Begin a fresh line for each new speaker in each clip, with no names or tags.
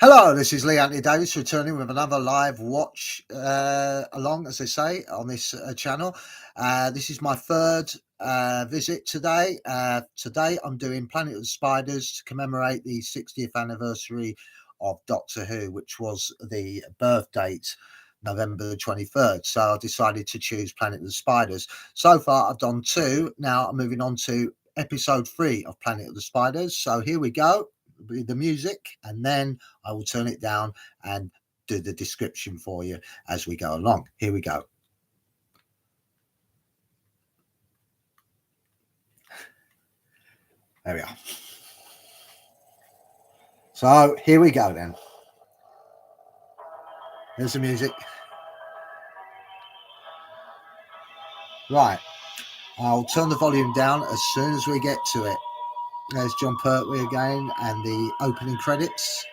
Hello, this is Lee Anthony Davis returning with another live watch along, as they say, on this channel. This is my third visit today. Today I'm doing Planet of the Spiders to commemorate the 60th anniversary of Doctor Who, which was the birth date, November the 23rd. So I decided to choose Planet of the Spiders. So far I've done two. Now I'm moving on to episode 3 of Planet of the Spiders. So here we go. The music, and then I will turn it down and do the description for you as we go along. Here we go. There we are. So here we go then. There's the music. Right. I'll turn the volume down as soon as we get to it. There's Jon Pertwee again and the opening credits.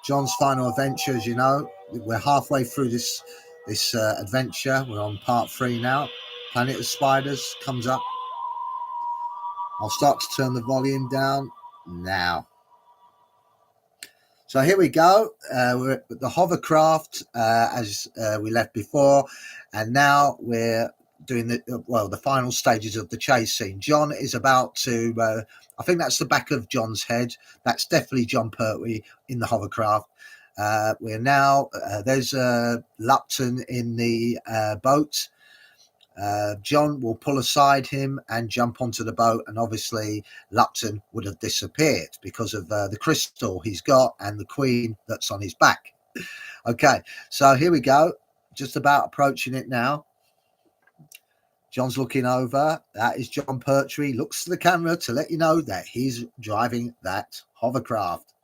John's final adventure, as you know. We're halfway through this adventure. We're on part 3 now. Planet of Spiders comes up. I'll start to turn the volume down now. So here we go. We're at the hovercraft as we left before, and now we're doing the final stages of the chase scene. John is about to. I think that's the back of John's head. That's definitely Jon Pertwee in the hovercraft. We're now there's Lupton in the boat. John will pull aside him and jump onto the boat, and obviously Lupton would have disappeared because of the crystal he's got and the queen that's on his back. Okay, so here we go, just about approaching it now. John's looking over. That is Jon Pertwee. Looks to the camera to let you know that he's driving that hovercraft.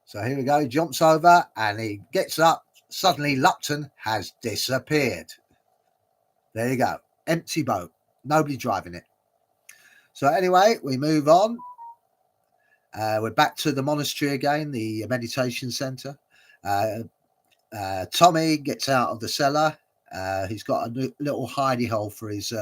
So here we go. He jumps over and he gets up. Suddenly Lupton has disappeared. There you go. Empty boat. Nobody driving it. So anyway, we move on. We're back to the monastery again, the meditation centre. Tommy gets out of the cellar. He's got a little hidey hole for his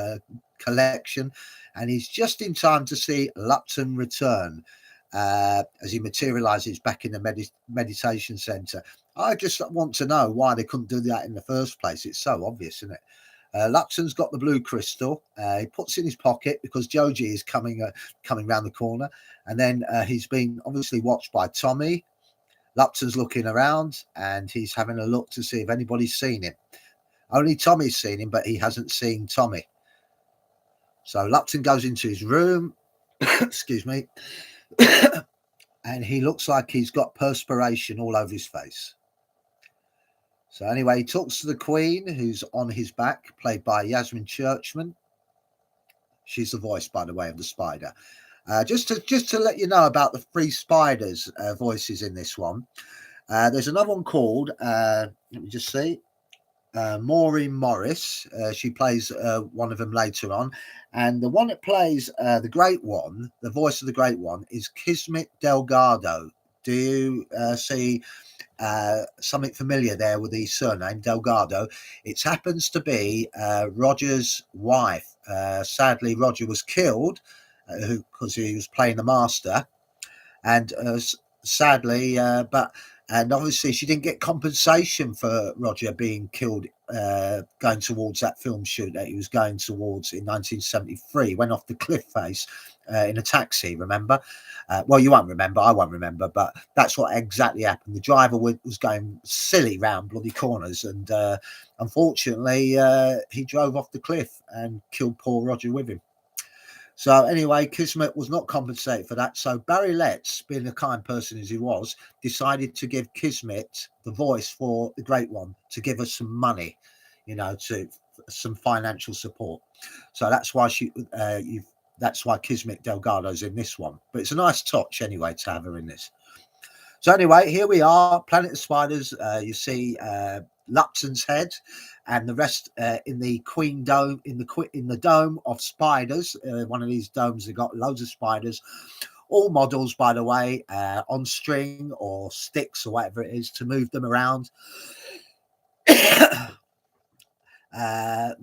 collection, and he's just in time to see Lupton return as he materialises back in the meditation centre. I just want to know why they couldn't do that in the first place. It's so obvious, isn't it? Lupton's got the blue crystal. He puts it in his pocket because Joji is coming round the corner, and then he's been obviously watched by Tommy. Lupton's looking around and he's having a look to see if anybody's seen him. Only Tommy's seen him, but he hasn't seen Tommy. So Lupton goes into his room, excuse me, and he looks like he's got perspiration all over his face. So anyway, he talks to the Queen, who's on his back, played by Yasmin Churchman. She's the voice, by the way, of the spider. Just to let you know about the 3 spiders' voices in this one. There's another one called, let me just see, Maureen Morris. She plays one of them later on. And the one that plays the Great One, the voice of the Great One, is Kismet Delgado. Do you see something familiar there with the surname Delgado? It happens to be Roger's wife. Sadly, Roger was killed because he was playing the Master, and sadly, and obviously she didn't get compensation for Roger being killed going towards that film shoot that he was going towards in 1973. Went off the cliff face in a taxi, remember? Well, you won't remember, I won't remember, but that's what exactly happened. The driver was going silly round bloody corners, and unfortunately he drove off the cliff and killed poor Roger with him. So anyway, Kismet was not compensated for that. So Barry Letts, being the kind person as he was, decided to give Kismet the voice for the Great One, to give us some money, to some financial support. So that's why that's why Kismet Delgado's in this one. But it's a nice touch anyway to have her in this. So anyway, here we are, Planet of Spiders. You see Lupton's head, and the rest in the Queen Dome, in the dome of spiders. One of these domes, they've got loads of spiders, all models, by the way, on string or sticks or whatever it is to move them around.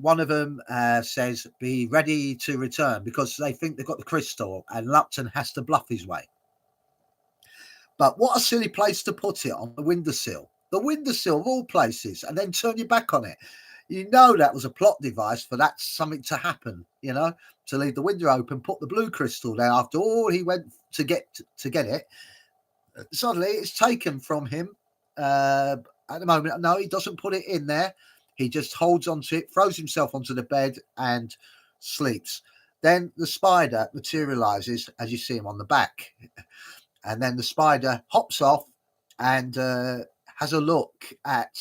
One of them says, "Be ready to return," because they think they've got the crystal, and Lupton has to bluff his way. But what a silly place to put it, on the windowsill. The windowsill of all places, and then turn your back on it. You know that was a plot device for that something to happen, to leave the window open, put the blue crystal there after all he went to get it. Suddenly it's taken from him at the moment. No, he doesn't put it in there. He just holds onto it, throws himself onto the bed and sleeps. Then the spider materializes as you see him on the back. And then the spider hops off and has a look at,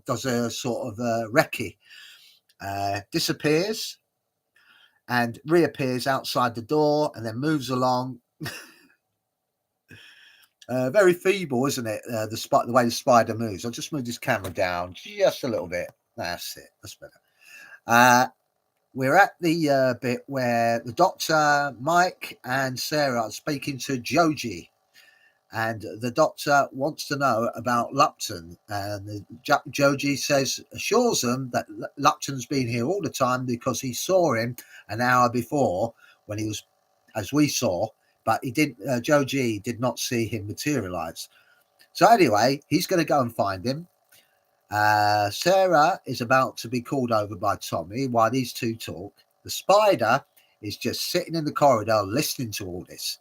does a sort of recce, disappears and reappears outside the door and then moves along. Very feeble, isn't it? The way the spider moves. I'll just move this camera down just a little bit. That's it. That's better. We're at the bit where the Doctor, Mike, and Sarah are speaking to Joji. And the Doctor wants to know about Lupton. And Joji assures them that Lupton's been here all the time because he saw him an hour before when he was, as we saw, but he didn't. Joji did not see him materialize. So anyway, he's going to go and find him. Sarah is about to be called over by Tommy while these two talk. The spider is just sitting in the corridor listening to all this.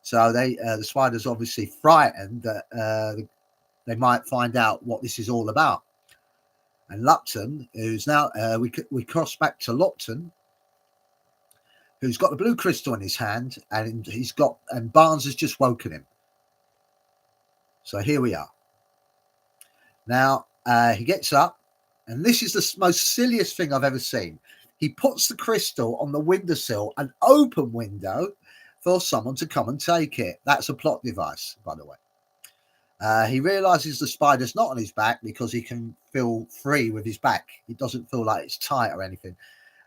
So the spider's obviously frightened that they might find out what this is all about. And Lupton, who's now we cross back to Lupton, who's got the blue crystal in his hand, and Barnes has just woken him. So here we are. Now he gets up, and this is the most silliest thing I've ever seen. He puts the crystal on the windowsill, an open window, for someone to come and take it. That's a plot device, by the way. He realizes the spider's not on his back because he can feel free with his back. It doesn't feel like it's tight or anything.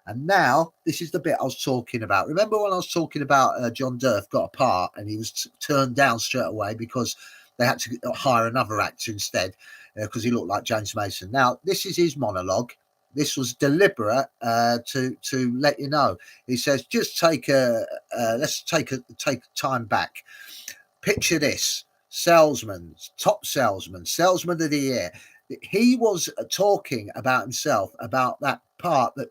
And now this is the bit I was talking about. Remember when I was talking about John Durf got a part and he was turned down straight away because they had to hire another actor instead because he looked like James Mason. Now, this is his monologue. This was deliberate to let you know. He says, just let's take time back. Picture this: salesman, top salesman of the year. He was talking about himself, about that part that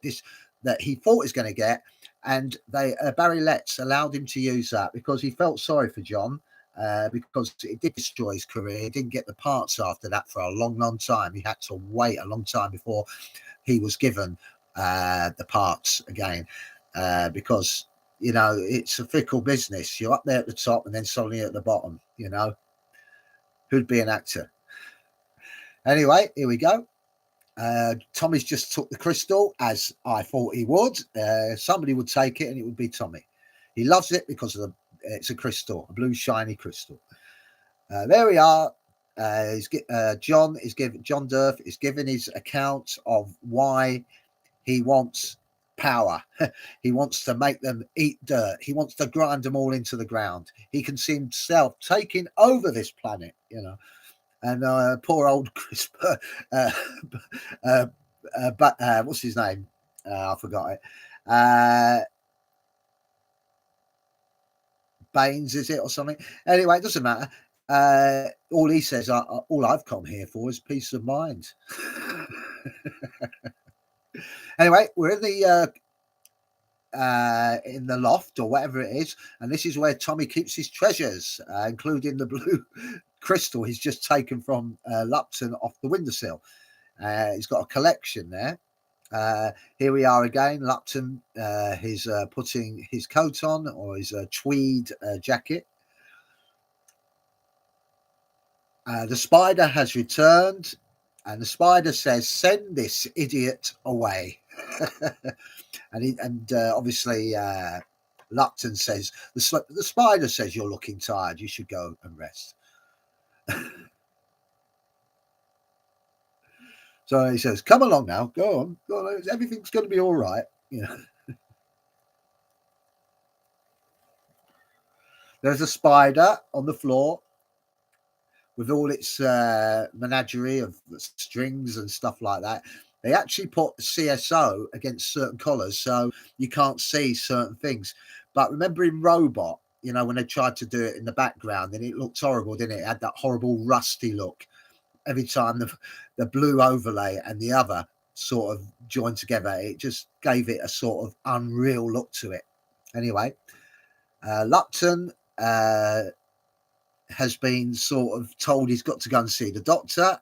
he thought he was going to get, and Barry Letts allowed him to use that because he felt sorry for John. Because it did destroy his career. He didn't get the parts after that for a long, long time. He had to wait a long time before he was given the parts again because, it's a fickle business. You're up there at the top and then suddenly at the bottom, Who'd be an actor? Anyway, here we go. Tommy's just took the crystal, as I thought he would. Somebody would take it and it would be Tommy. He loves it because of it's a crystal, a blue shiny crystal. There we are. John Durf is giving his account of why he wants power. He wants to make them eat dirt. He wants to grind them all into the ground. He can see himself taking over this planet, And poor old Chris, what's his name? I forgot it. Baines, is it, or something? Anyway, it doesn't matter. All he says, all I've come here for is peace of mind. Anyway, we're in the loft or whatever it is, and this is where Tommy keeps his treasures, including the blue crystal he's just taken from Lupton off the windowsill. He's got a collection there. Here we are again. Lupton, he's putting his coat on, or his tweed jacket. The spider has returned, and the spider says, "Send this idiot away." and obviously, Lupton says, the spider says, "You're looking tired. You should go and rest." So he says, "Come along now, go on. Everything's going to be all right." There's a spider on the floor with all its menagerie of strings and stuff like that. They actually put CSO against certain collars so you can't see certain things. But remember in Robot, you know, when they tried to do it in the background, and it looked horrible, didn't it? It had that horrible rusty look every time the blue overlay and the other sort of joined together. It just gave it a sort of unreal look to it. Anyway, Lupton has been sort of told he's got to go and see the doctor.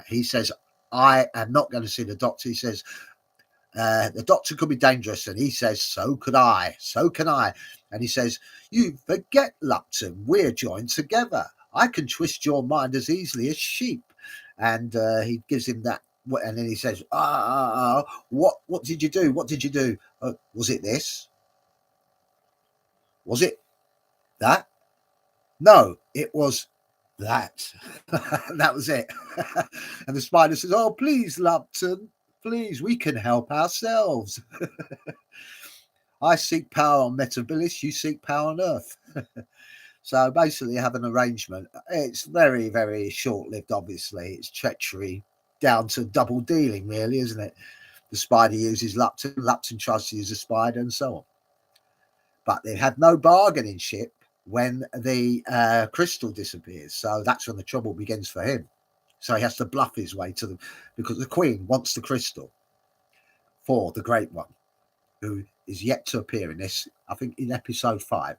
He says, I am not going to see the doctor. He says, the doctor could be dangerous. And he says, so could I. So can I. And he says, you forget, Lupton, we're joined together. I can twist your mind as easily as sheep. And he gives him that. And then he says, what did you do? What did you do? Was it this? Was it that? No, it was that. That was it. And the spider says, oh, please, Lupton, please, we can help ourselves. I seek power on Metabilis, you seek power on Earth. So basically, you have an arrangement. It's very, very short-lived, obviously. It's treachery down to double dealing, really, isn't it? The spider uses Lupton, Lupton tries to use the spider, and so on. But they have no bargaining chip when the crystal disappears. So that's when the trouble begins for him. So he has to bluff his way to them, because the Queen wants the crystal for the Great One, who is yet to appear in this, I think, in episode 5.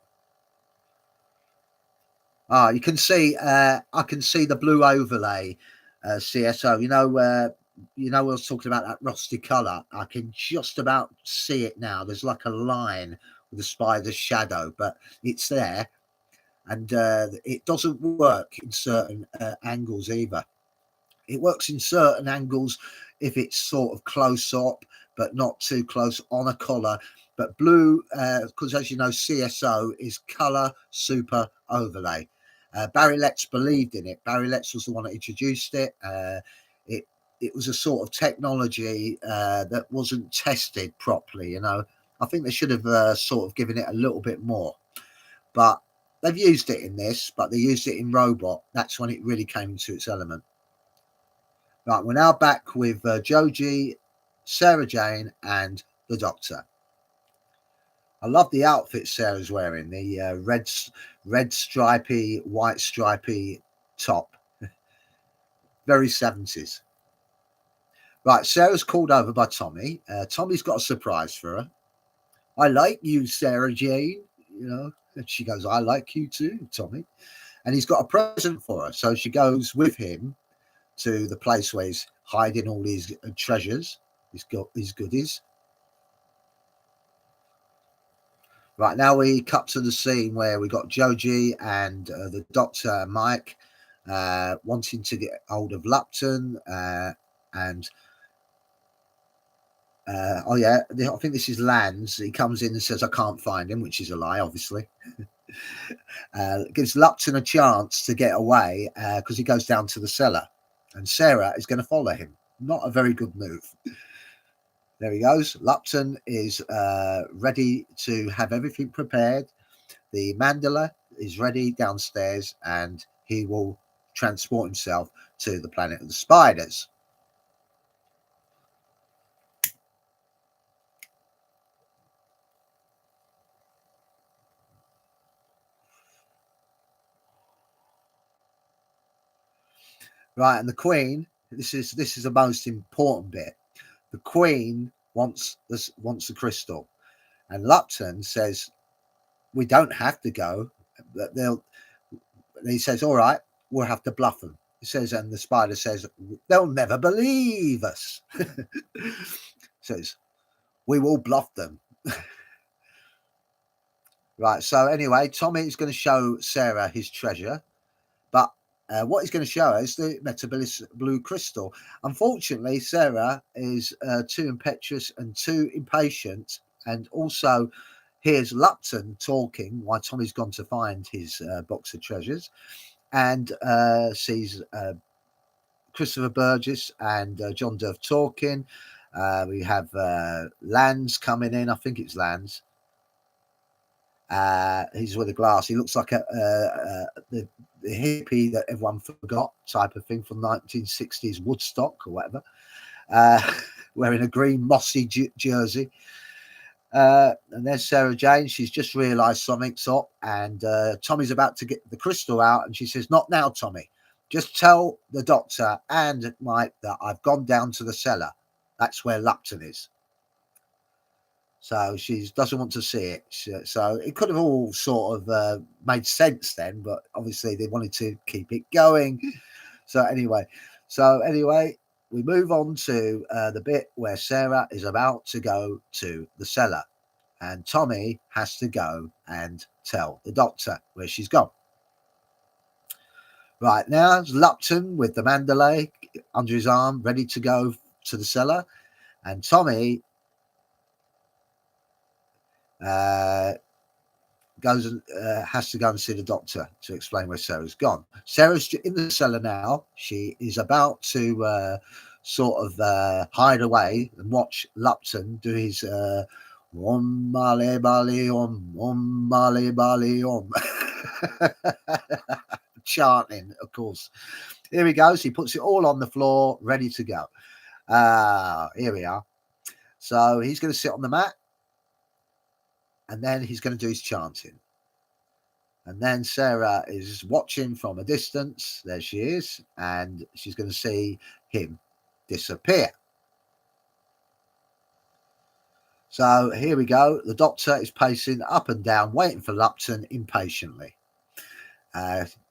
You can see, I can see the blue overlay, CSO. You know, we was talking about that rusty colour. I can just about see it now. There's like a line with the spider's shadow, but it's there, and it doesn't work in certain angles either. It works in certain angles if it's sort of close up, but not too close on a collar. But blue, because as you know, CSO is colour super overlay. Barry Letts believed in it. Barry Letts was the one that introduced it. It was a sort of technology that wasn't tested properly. You know, I think they should have sort of given it a little bit more. But they've used it in this, but they used it in Robot. That's when it really came into its element. Right, we're now back with Joji, Sarah Jane, and the Doctor. I love the outfit Sarah's wearing, the red stripy, white stripy top. Very 70s. Right, Sarah's called over by Tommy. Tommy's got a surprise for her. I like you, Sarah Jane. You know, and she goes, I like you too, Tommy. And he's got a present for her. So she goes with him to the place where he's hiding all his treasures, his goodies. Right, now we cut to the scene where we got Joji and the Doctor and Mike wanting to get hold of Lupton and oh yeah, I think this is Lands. He comes in and says, I can't find him, which is a lie, obviously. Gives Lupton a chance to get away because he goes down to the cellar, and Sarah is going to follow him. Not a very good move. There he goes. Lupton is ready to have everything prepared. The mandala is ready downstairs, and he will transport himself to the planet of the spiders. Right, and the Queen. This is the most important bit. The Queen wants the crystal, and Lupton says, "We don't have to go. He says, "All right, we'll have to bluff them." He says, and the spider says, "They'll never believe us." Says, "We will bluff them." Right. So anyway, Tommy is going to show Sarah his treasure, but what he's going to show us the Metabilis blue crystal. Unfortunately, Sarah is too impetuous and too impatient, and also hears Lupton talking while Tommy's gone to find his box of treasures, and sees Christopher Burgess and John Durf talking. We have Lands coming in. I think it's Lands. He's with a glass. He looks like the hippie that everyone forgot type of thing from 1960s Woodstock or whatever, wearing a green mossy jersey. And there's Sarah Jane. She's just realised something's up, and Tommy's about to get the crystal out, and she says, "Not now, Tommy. Just tell the doctor and Mike that I've gone down to the cellar. That's where Lupton is." So she doesn't want to see it. So it could have all sort of made sense then, but obviously they wanted to keep it going. So anyway, we move on to the bit where Sarah is about to go to the cellar, and Tommy has to go and tell the doctor where she's gone. Right, now it's Lupton with the Mandalay under his arm, ready to go to the cellar, and Tommy goes and has to go and see the doctor to explain where Sarah's gone. Sarah's in the cellar now. She is about to sort of hide away and watch Lupton do his om male bali om male bali om chanting, of course. Here he goes. He puts it all on the floor, ready to go. Here we are. So he's going to sit on the mat, and then he's going to do his chanting. And then Sarah is watching from a distance. There she is. And she's going to see him disappear. So here we go. The doctor is pacing up and down, waiting for Lupton impatiently.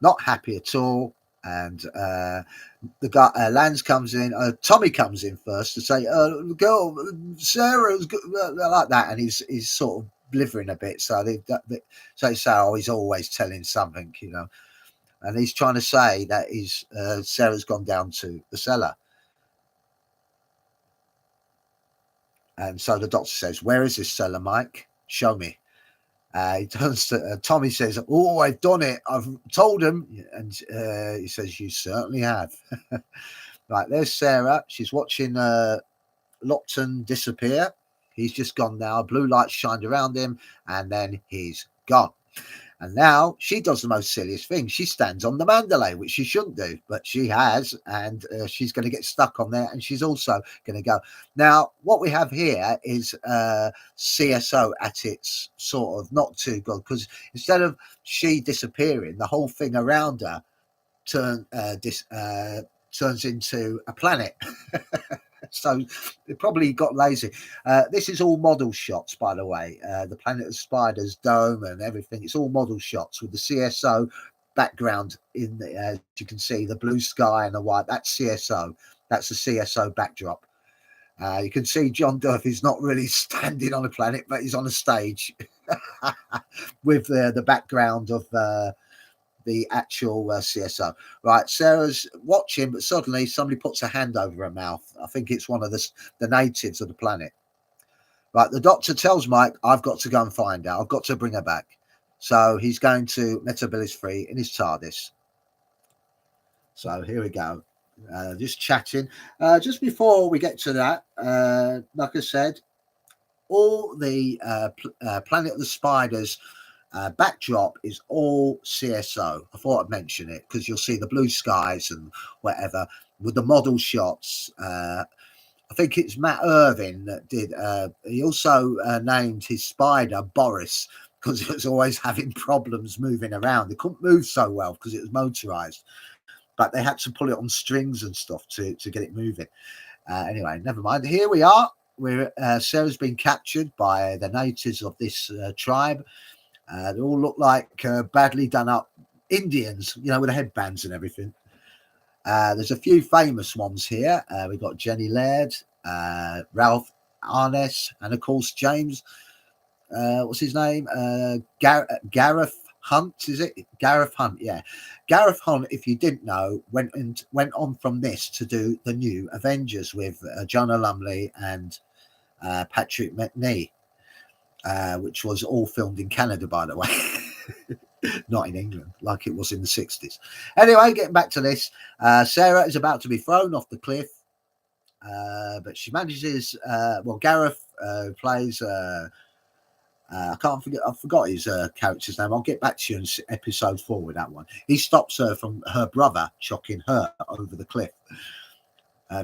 Not happy at all. And the guy, Lance comes in. Tommy comes in first to say, "Girl, Sarah's like that," and he's sort of blithering a bit. So they say, "Oh, he's always telling something," you know. And he's trying to say that Sarah's gone down to the cellar. And so the doctor says, "Where is this cellar, Mike? Show me." He turns to Tommy, says, "Oh, I've done it. I've told him." And he says, "You certainly have." Right, there's Sarah. She's watching Lupton disappear. He's just gone now. Blue light shined around him, and then he's gone. And now she does the most silliest thing. She stands on the Mandalay, which she shouldn't do, but she has, and she's going to get stuck on there, and she's also going to go. Now, what we have here is CSO at its sort of not too good, because instead of she disappearing, the whole thing around her turns into a planet. So they probably got lazy. This is all model shots, by the way. The Planet of Spiders dome and everything. It's all model shots with the CSO background in the, as you can see, the blue sky and the white. That's CSO. That's the CSO backdrop. You can see John Durfee's not really standing on a planet, but he's on a stage with the background of the actual CSO. Right, Sarah's watching, but suddenly somebody puts a hand over her mouth. I think it's one of the natives of the planet. Right, the doctor tells Mike, "I've got to go and find her. I've got to bring her back." So he's going to Metropolis 3 in his TARDIS. So here we go. Just chatting. Just before we get to that, like I said, all the Planet of the Spiders backdrop is all CSO. I thought I'd mention it because you'll see the blue skies and whatever with the model shots. I think it's Matt Irving that did. He also named his spider Boris because it was always having problems moving around. It couldn't move so well because it was motorized, but they had to pull it on strings and stuff to get it moving. Anyway, never mind. Here we are. Sarah's been captured by the natives of this tribe. They all look like badly done up Indians, you know, with the headbands and everything. There's a few famous ones here. We've got Jenny Laird, Ralph Arness, and of course James. What's his name? Gareth Hunt, is it? Gareth Hunt, yeah. Gareth Hunt, if you didn't know, went on from this to do the new Avengers with Jonah Lumley and Patrick Macnee. Which was all filmed in Canada, by the way, not in England, like it was in the 60s. Anyway, getting back to this, Sarah is about to be thrown off the cliff, but she manages. Gareth plays. I forgot his character's name. I'll get back to you in episode 4 with that one. He stops her from her brother chucking her over the cliff.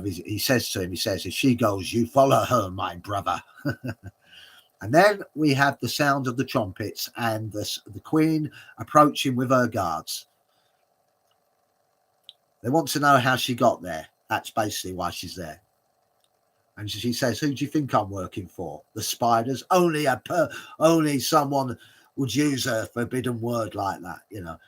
He says to him, "If she goes, you follow her, my brother." And then we have the sound of the trumpets and the Queen approaching with her guards. They want to know how she got there. That's basically why she's there. And she says, "Who do you think I'm working for? The spiders? Only someone would use a forbidden word like that, you know."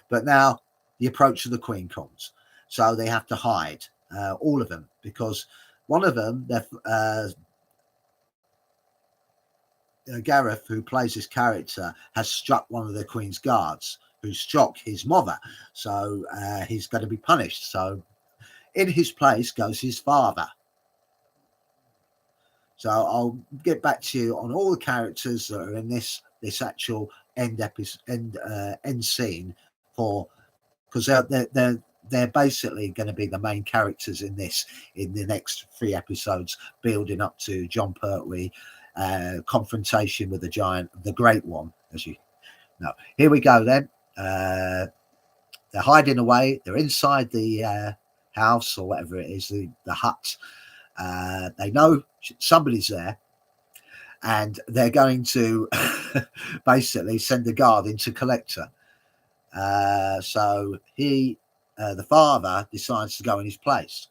But now the approach of the Queen comes, so they have to hide, all of them, because one of them, Gareth, who plays this character, has struck one of the Queen's guards, who struck his mother, so he's going to be punished. So in his place goes his father. So I'll get back to you on all the characters that are in this actual end scene, for because they're basically going to be the main characters in the next 3 episodes, building up to Jon Pertwee confrontation with the giant, the Great One, as you know. Here we go then. They're hiding away. They're inside the house, or whatever it is, the hut. They know somebody's there, and they're going to basically send a guard in to collect her. So the father decides to go in his place,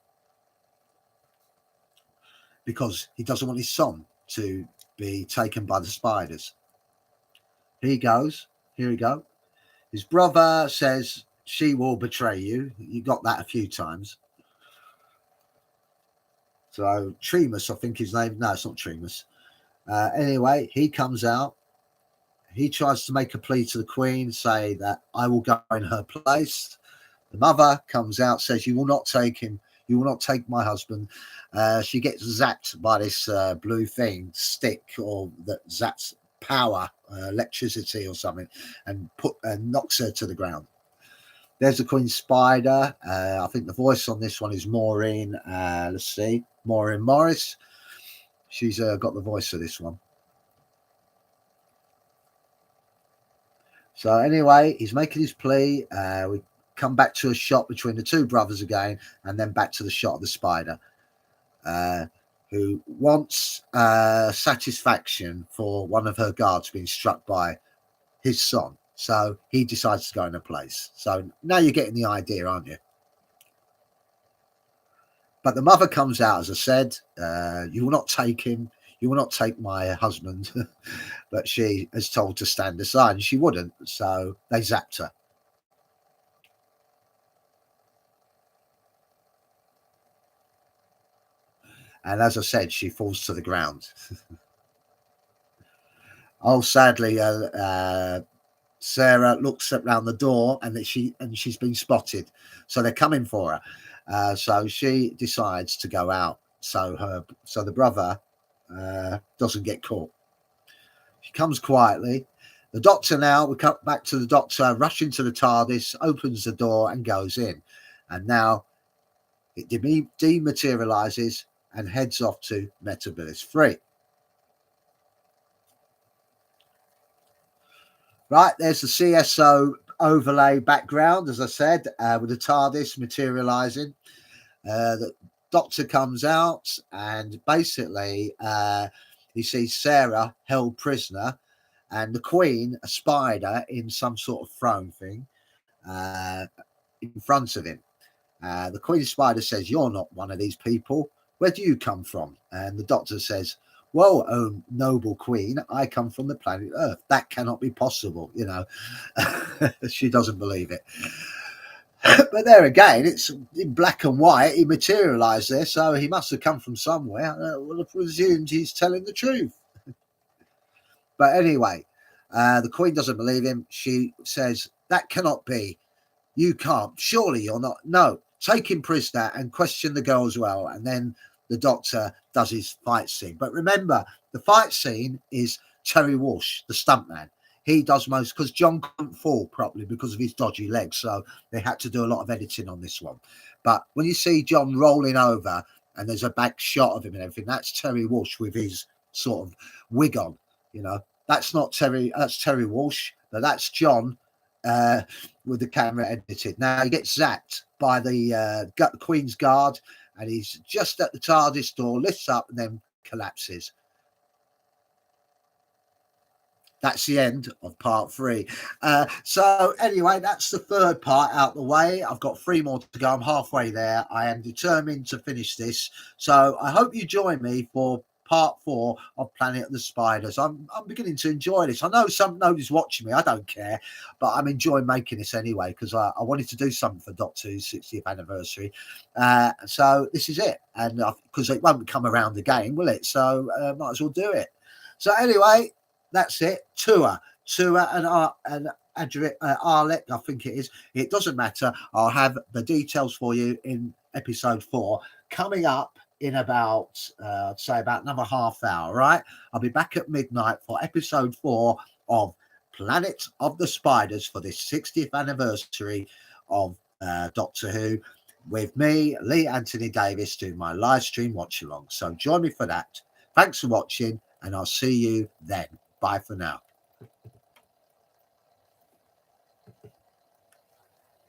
because he doesn't want his son to be taken by the spiders. Here he goes. Here we go. His brother says, "She will betray you." You got that a few times. So Tremas, I think his name. No, it's not Tremas. Anyway, he comes out. He tries to make a plea to the Queen, say that I will go in her place. The mother comes out, says, "You will not take him. You will not take my husband." She gets zapped by this blue thing, stick, or that zaps power, electricity or something, and knocks her to the ground. There's the Queen Spider. I think the voice on this one is Maureen. Let's see, Maureen Morris. She's got the voice of this one. So anyway, he's making his plea. We come back to a shot between the 2 brothers again, and then back to the shot of the spider, who wants satisfaction for one of her guards being struck by his son. So he decides to go in a place. So now you're getting the idea, aren't you? But the mother comes out, as I said, "You will not take him. You will not take my husband." But she is told to stand aside, and she wouldn't. So they zapped her. And as I said, she falls to the ground. Oh, sadly, Sarah looks around the door, and she's been spotted. So they're coming for her. So she decides to go out, so the brother doesn't get caught. She comes quietly. The doctor now, we cut back to the doctor rushing to the TARDIS, opens the door and goes in. And now it dematerializes and heads off to Metropolis 3. Right, there's the CSO overlay background, as I said, with the TARDIS materializing. The doctor comes out, and basically he sees Sarah held prisoner, and the Queen, a spider in some sort of throne thing, in front of him. The Queen Spider says, "You're not one of these people. Where do you come from?" And the doctor says, "Well, oh, noble Queen, I come from the planet Earth. That cannot be possible." You know, she doesn't believe it. But there again, it's in black and white. He materialized there, so he must have come from somewhere. We'll have presumed he's telling the truth. But anyway, the Queen doesn't believe him. She says, "That cannot be. You can't. Surely you're not. No, take him prisoner and question the girl as well." And then the doctor does his fight scene. But remember, the fight scene is Terry Walsh, the stuntman. He does most, because John couldn't fall properly because of his dodgy legs. So they had to do a lot of editing on this one. But when you see John rolling over and there's a back shot of him and everything, that's Terry Walsh with his sort of wig on. You know, that's Terry Walsh, but that's John with the camera edited. Now he gets zapped by the Queen's guard, and he's just at the TARDIS door, lifts up and then collapses. that's the end of part 3. So anyway, that's the third part out the way. I've got 3 more to go. I'm halfway there. I am determined to finish this. So I hope you join me for part 4 of Planet of the Spiders. I'm beginning to enjoy this. I know nobody's watching me. I don't care, but I'm enjoying making this anyway because I wanted to do something for Doctor Who's 60th anniversary. So this is it, and because it won't come around again, will it? So might as well do it. So anyway, that's it. Tua and Arlek, I think it is. It doesn't matter. I'll have the details for you in episode 4 coming up in about I'd say about another half hour. Right, I'll be back at midnight for episode 4 of Planet of the Spiders for this 60th anniversary of Doctor Who, with me, Lee Anthony Davis, doing my live stream watch along. So join me for that. Thanks for watching, and I'll see you then. Bye for now.